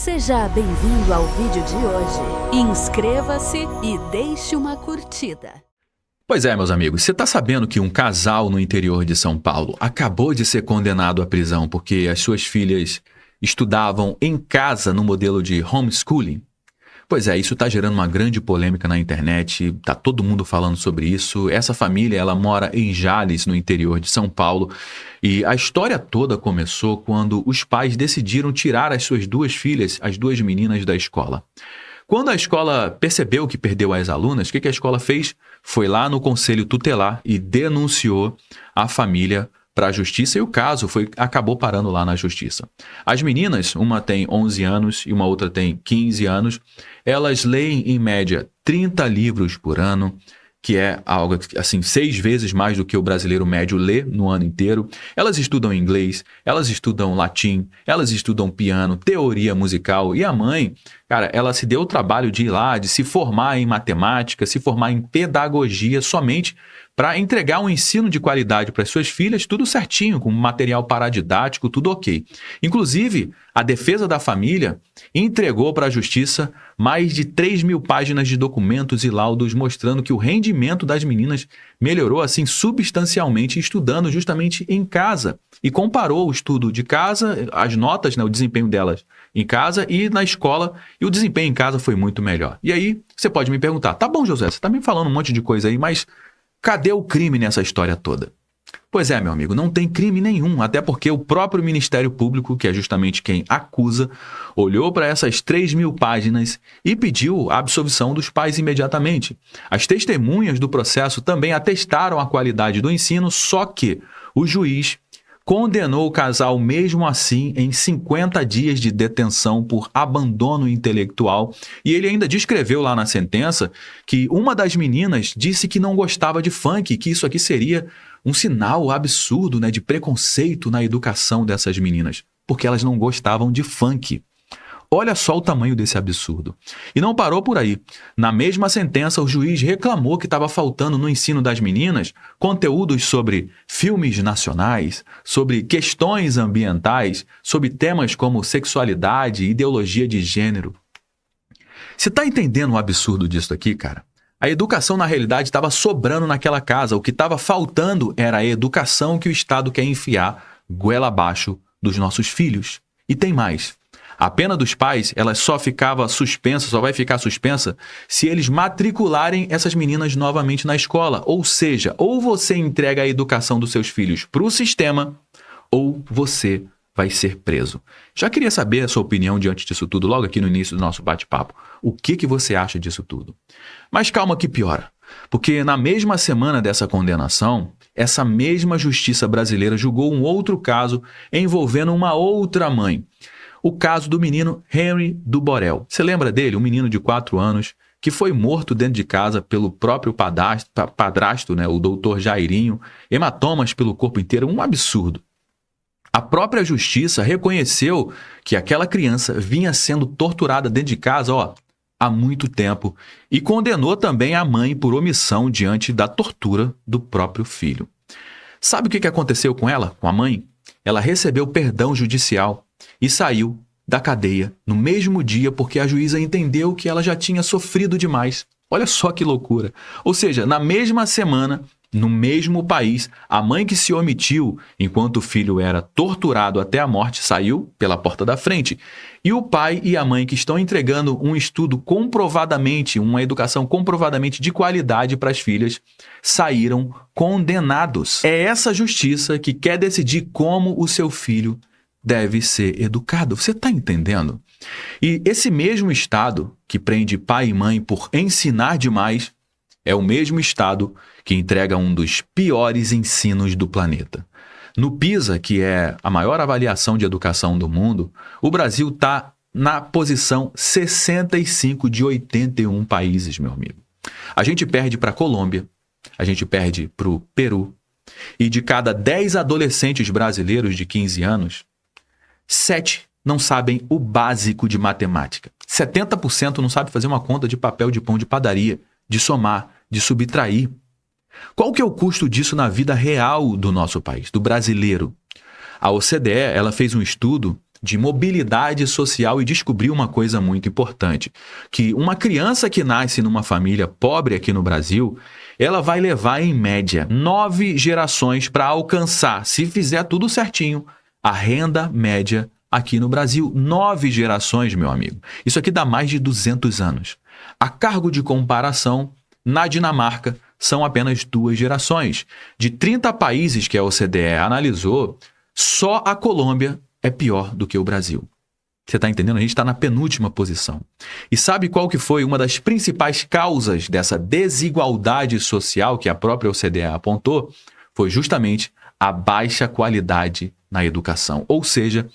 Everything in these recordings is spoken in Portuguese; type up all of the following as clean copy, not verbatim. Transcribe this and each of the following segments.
Seja bem-vindo ao vídeo de hoje. Inscreva-se e deixe uma curtida. Pois é, meus amigos, você está sabendo que um casal no interior de São Paulo acabou de ser condenado à prisão porque as suas filhas estudavam em casa no modelo de homeschooling? Pois é, isso está gerando uma grande polêmica na internet, está todo mundo falando sobre isso. Essa família, ela mora em Jales, no interior de São Paulo, e a história toda começou quando os pais decidiram tirar as suas duas filhas, as duas meninas, da escola. Quando a escola percebeu que perdeu as alunas, o que a escola fez? Foi lá no conselho tutelar e denunciou a família para a justiça, e o caso acabou parando lá na justiça. As meninas, uma tem 11 anos e uma outra tem 15 anos, elas leem em média 30 livros por ano, que é algo assim 6 vezes mais do que o brasileiro médio lê no ano inteiro. Elas estudam inglês, elas estudam latim, elas estudam piano, teoria musical, e a mãe, cara, ela se deu o trabalho de ir lá, de se formar em matemática, se formar em pedagogia somente para entregar um ensino de qualidade para as suas filhas, tudo certinho, com material paradidático, tudo ok. Inclusive, a defesa da família entregou para a justiça mais de 3.000 páginas de documentos e laudos mostrando que o rendimento das meninas melhorou assim substancialmente estudando justamente em casa. E comparou o estudo de casa, as notas, o desempenho delas em casa e na escola, e o desempenho em casa foi muito melhor. E aí, você pode me perguntar, tá bom, José, você está me falando um monte de coisa aí, mas cadê o crime nessa história toda? Pois é, meu amigo, não tem crime nenhum, até porque o próprio Ministério Público, que é justamente quem acusa, olhou para essas 3.000 páginas e pediu a absolvição dos pais imediatamente. As testemunhas do processo também atestaram a qualidade do ensino, só que o juiz condenou o casal mesmo assim em 50 dias de detenção por abandono intelectual, e ele ainda descreveu lá na sentença que uma das meninas disse que não gostava de funk, que isso aqui seria um sinal absurdo, de preconceito na educação dessas meninas, porque elas não gostavam de funk. Olha só o tamanho desse absurdo. E não parou por aí. Na mesma sentença, o juiz reclamou que estava faltando no ensino das meninas conteúdos sobre filmes nacionais, sobre questões ambientais, sobre temas como sexualidade e ideologia de gênero. Você está entendendo o absurdo disso aqui, cara? A educação, na realidade, estava sobrando naquela casa. O que estava faltando era a educação que o Estado quer enfiar goela abaixo dos nossos filhos. E tem mais. A pena dos pais, ela só vai ficar suspensa se eles matricularem essas meninas novamente na escola. Ou seja, ou você entrega a educação dos seus filhos para o sistema, ou você vai ser preso. Já queria saber a sua opinião diante disso tudo, logo aqui no início do nosso bate-papo. O que você acha disso tudo? Mas calma que piora, porque na mesma semana dessa condenação, essa mesma justiça brasileira julgou um outro caso envolvendo uma outra mãe. O caso do menino Henry do Borel. Você lembra dele? Um menino de 4 anos que foi morto dentro de casa pelo próprio padrasto, o doutor Jairinho, hematomas pelo corpo inteiro, um absurdo. A própria justiça reconheceu que aquela criança vinha sendo torturada dentro de casa, há muito tempo, e condenou também a mãe por omissão diante da tortura do próprio filho. Sabe o que aconteceu com ela, com a mãe? Ela recebeu perdão judicial e saiu da cadeia no mesmo dia porque a juíza entendeu que ela já tinha sofrido demais. Olha só que loucura. Ou seja, na mesma semana, no mesmo país, a mãe que se omitiu enquanto o filho era torturado até a morte saiu pela porta da frente. E o pai e a mãe que estão entregando um estudo comprovadamente, uma educação comprovadamente de qualidade para as filhas, saíram condenados. É essa justiça que quer decidir como o seu filho deve ser educado. Você está entendendo? E esse mesmo Estado que prende pai e mãe por ensinar demais é o mesmo Estado que entrega um dos piores ensinos do planeta. No PISA, que é a maior avaliação de educação do mundo, o Brasil está na posição 65 de 81 países, meu amigo. A gente perde para a Colômbia, a gente perde para o Peru, e de cada 10 adolescentes brasileiros de 15 anos, 7 não sabem o básico de matemática. 70% não sabe fazer uma conta de papel de pão de padaria, de somar, de subtrair. Qual que é o custo disso na vida real do nosso país, do brasileiro? A OCDE, ela fez um estudo de mobilidade social e descobriu uma coisa muito importante, que uma criança que nasce numa família pobre aqui no Brasil, ela vai levar em média 9 gerações para alcançar, se fizer tudo certinho, a renda média aqui no Brasil. 9 gerações, meu amigo. Isso aqui dá mais de 200 anos. A cargo de comparação, na Dinamarca, são apenas 2 gerações. De 30 países que a OCDE analisou, só a Colômbia é pior do que o Brasil. Você está entendendo? A gente está na penúltima posição. E sabe qual que foi uma das principais causas dessa desigualdade social que a própria OCDE apontou? Foi justamente a baixa qualidade na educação. Ou seja,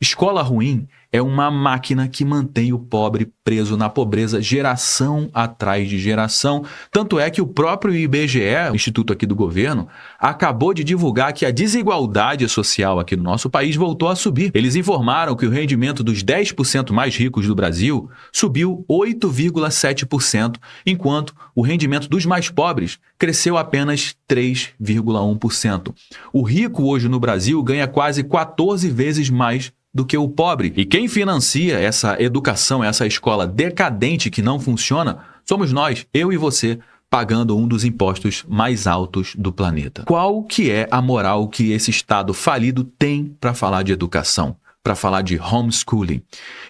escola ruim é uma máquina que mantém o pobre preso na pobreza geração atrás de geração. Tanto é que o próprio IBGE, o Instituto aqui do governo, acabou de divulgar que a desigualdade social aqui no nosso país voltou a subir. Eles informaram que o rendimento dos 10% mais ricos do Brasil subiu 8,7%, enquanto o rendimento dos mais pobres cresceu apenas 3,1%. O rico hoje no Brasil ganha quase 14 vezes mais do que o pobre. E quem financia essa educação, essa escola decadente que não funciona, somos nós, eu e você, pagando um dos impostos mais altos do planeta. Qual que é a moral que esse Estado falido tem para falar de educação? Para falar de homeschooling.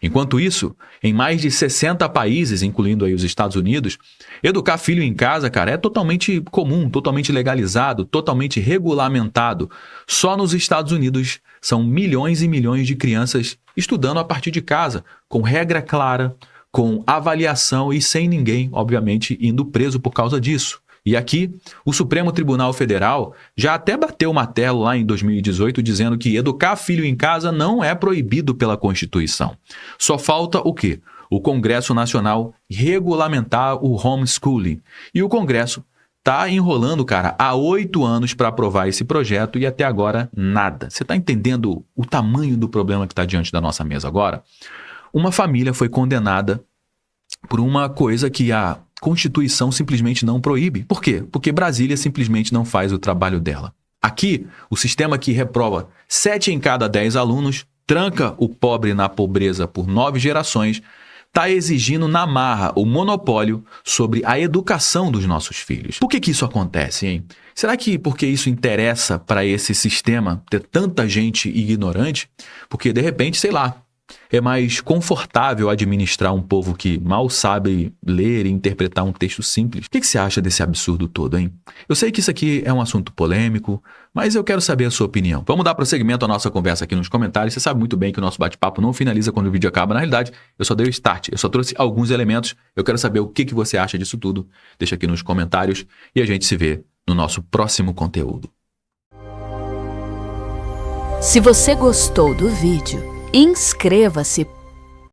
Enquanto isso, em mais de 60 países, incluindo aí os Estados Unidos, educar filho em casa, cara, é totalmente comum, totalmente legalizado, totalmente regulamentado. Só nos Estados Unidos são milhões e milhões de crianças estudando a partir de casa, com regra clara, com avaliação e sem ninguém, obviamente, indo preso por causa disso. E aqui, o Supremo Tribunal Federal já até bateu o martelo lá em 2018, dizendo que educar filho em casa não é proibido pela Constituição. Só falta o quê? O Congresso Nacional regulamentar o homeschooling. E o Congresso está enrolando, cara, há 8 anos para aprovar esse projeto e até agora nada. Você está entendendo o tamanho do problema que está diante da nossa mesa agora? Uma família foi condenada por uma coisa que a Constituição simplesmente não proíbe. Por quê? Porque Brasília simplesmente não faz o trabalho dela. Aqui, o sistema que reprova 7 em cada 10 alunos, tranca o pobre na pobreza por 9 gerações, está exigindo na marra o monopólio sobre a educação dos nossos filhos. Por que isso acontece, hein? Será que porque isso interessa para esse sistema ter tanta gente ignorante? Porque, de repente, sei lá, é mais confortável administrar um povo que mal sabe ler e interpretar um texto simples. O que você acha desse absurdo todo, hein? Eu sei que isso aqui é um assunto polêmico, mas eu quero saber a sua opinião. Vamos dar prosseguimento à nossa conversa aqui nos comentários. Você sabe muito bem que o nosso bate-papo não finaliza quando o vídeo acaba. Na realidade, eu só dei o start, eu só trouxe alguns elementos. Eu quero saber o que você acha disso tudo. Deixa aqui nos comentários e a gente se vê no nosso próximo conteúdo. Se você gostou do vídeo, inscreva-se